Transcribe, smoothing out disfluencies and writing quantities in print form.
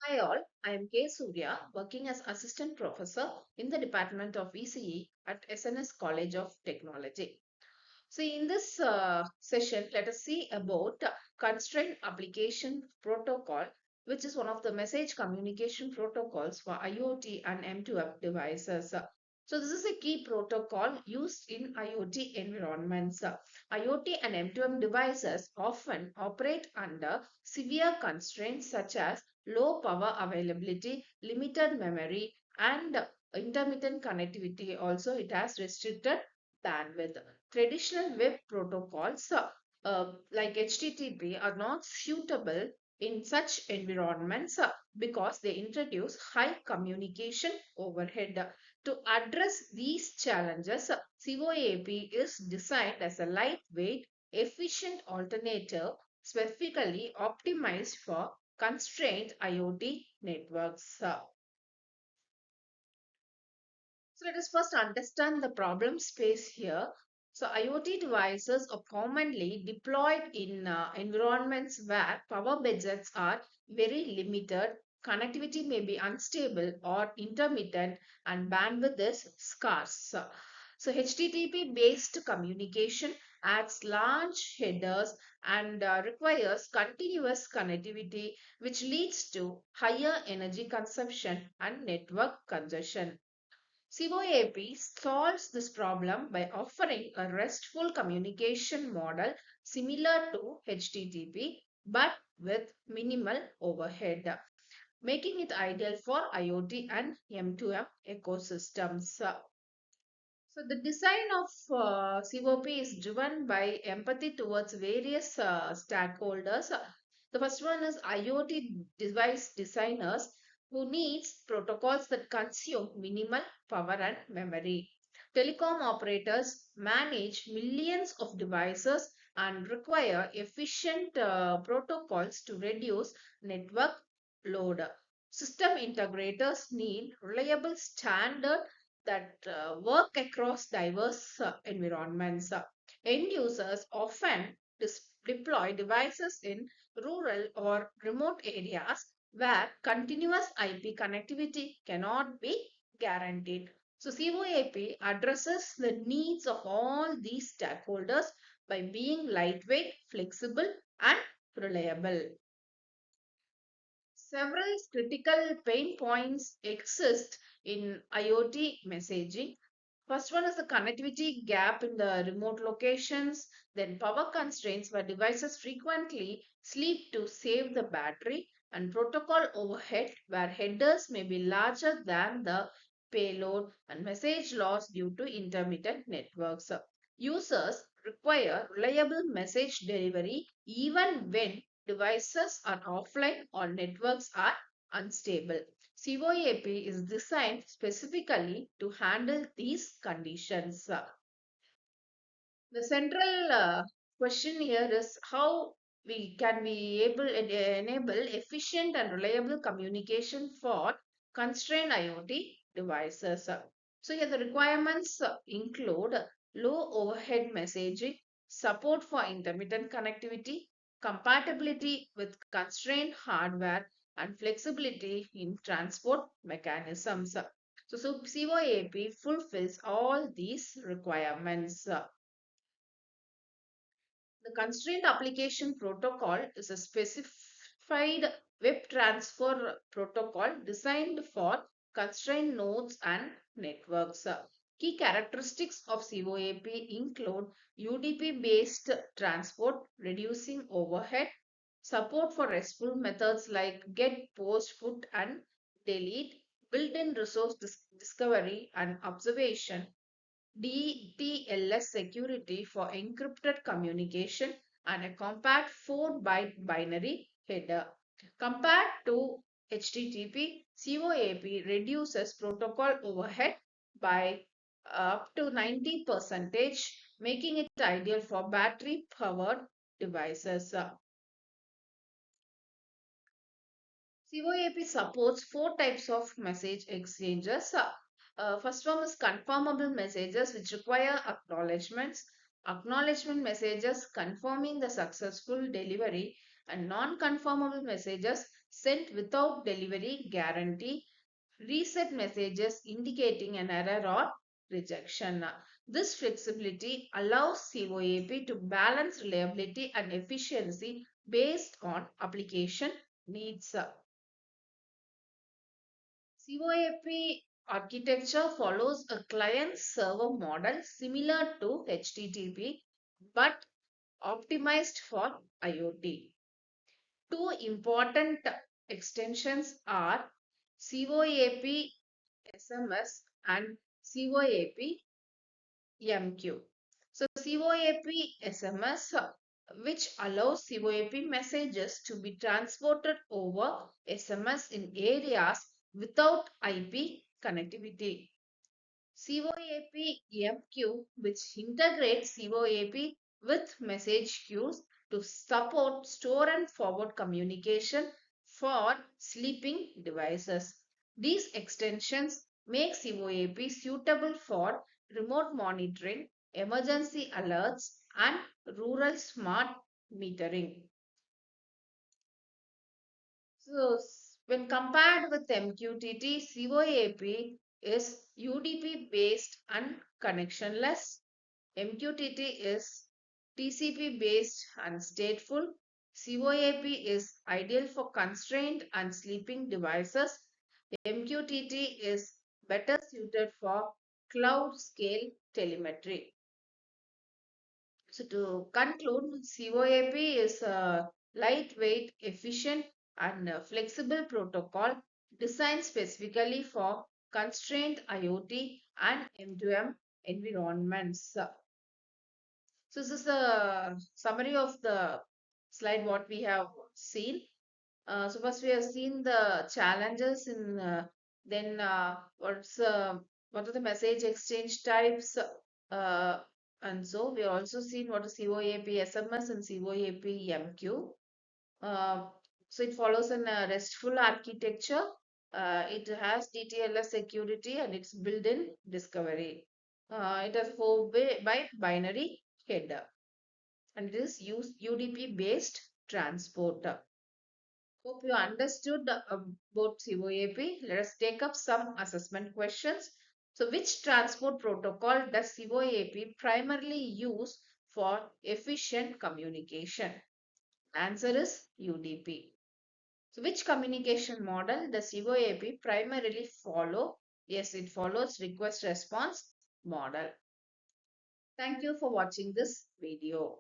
Hi all, I am K. Surya, working as Assistant Professor in the Department of ECE at SNS College of Technology. So in this session, let us see about Constraint Application Protocol, which is one of the message communication protocols for IoT and M2M devices. So this is a key protocol used in IoT environments. IoT and M2M devices often operate under severe constraints such as low power availability, limited memory, and intermittent connectivity. Also, it has restricted bandwidth. Traditional web protocols like HTTP are not suitable in such environments because they introduce high communication overhead. To address these challenges, CoAP is designed as a lightweight, efficient alternative specifically optimized for constrained IoT networks. So let us first understand the problem space here. So IoT devices are commonly deployed in environments where power budgets are very limited, connectivity may be unstable or intermittent, and bandwidth is scarce. So HTTP based communication adds large headers and requires continuous connectivity, which leads to higher energy consumption and network congestion. CoAP solves this problem by offering a RESTful communication model similar to HTTP but with minimal overhead, making it ideal for IoT and M2M ecosystems. So the design of CoP is driven by empathy towards various stakeholders. The first one is IoT device designers who needs protocols that consume minimal power and memory. Telecom operators manage millions of devices and require efficient protocols to reduce network load. System integrators need reliable standard that work across diverse environments. End users often deploy devices in rural or remote areas where continuous IP connectivity cannot be guaranteed. So CoAP addresses the needs of all these stakeholders by being lightweight, flexible, and reliable. Several critical pain points exist in IoT messaging. First one is the connectivity gap in the remote locations, then power constraints where devices frequently sleep to save the battery, and protocol overhead where headers may be larger than the payload, and message loss due to intermittent networks. Users require reliable message delivery even when devices are offline or networks are unstable. CoAP is designed specifically to handle these conditions. The central question here is how we can be able enable efficient and reliable communication for constrained IoT devices. So here the requirements include low overhead messaging, support for intermittent connectivity, compatibility with constrained hardware, and flexibility in transport mechanisms. So CoAP fulfills all these requirements. The Constraint Application Protocol is a specified web transfer protocol designed for constrained nodes and networks. Key characteristics of CoAP include UDP-based transport, reducing overhead, support for RESTful methods like get, post, put, and delete, built-in resource discovery and observation, DTLS security for encrypted communication, and a compact 4-byte binary header. Compared to HTTP, CoAP reduces protocol overhead by up to 90%, making it ideal for battery powered devices. CoAP supports four types of message exchanges. First one is conformable messages, which require acknowledgements. Acknowledgement messages confirming the successful delivery, and non-conformable messages sent without delivery guarantee, reset messages indicating an error or rejection. This flexibility allows CoAP to balance reliability and efficiency based on application needs. CoAP architecture follows a client-server model similar to HTTP but optimized for IoT. Two important extensions are CoAP SMS and CoAP MQ. So CoAP SMS, which allows CoAP messages to be transported over SMS in areas without IP connectivity. CoAP MQ, which integrates CoAP with message queues to support store and forward communication for sleeping devices. These extensions make CoAP suitable for remote monitoring, emergency alerts, and rural smart metering. So, when compared with MQTT, CoAP is UDP based and connectionless. MQTT is TCP based and stateful. CoAP is ideal for constrained and sleeping devices. MQTT is better suited for cloud scale telemetry. So to conclude, CoAP is a lightweight, efficient and flexible protocol designed specifically for constrained IoT and M2M environments. So this is a summary of the slide what we have seen. So first we have seen the challenges in then what are the message exchange types and so we have also seen what is CoAP SMS and CoAP MQ. Uh, so it follows an RESTful architecture. It has DTLS security and it's built in discovery. It has 4 by binary header and it is UDP based transport. Hope you understood about CoAP. Let us take up some assessment questions. So, which transport protocol does CoAP primarily use for efficient communication? Answer is UDP. So, which communication model does CoAP primarily follow? Yes, it follows request response model. Thank you for watching this video.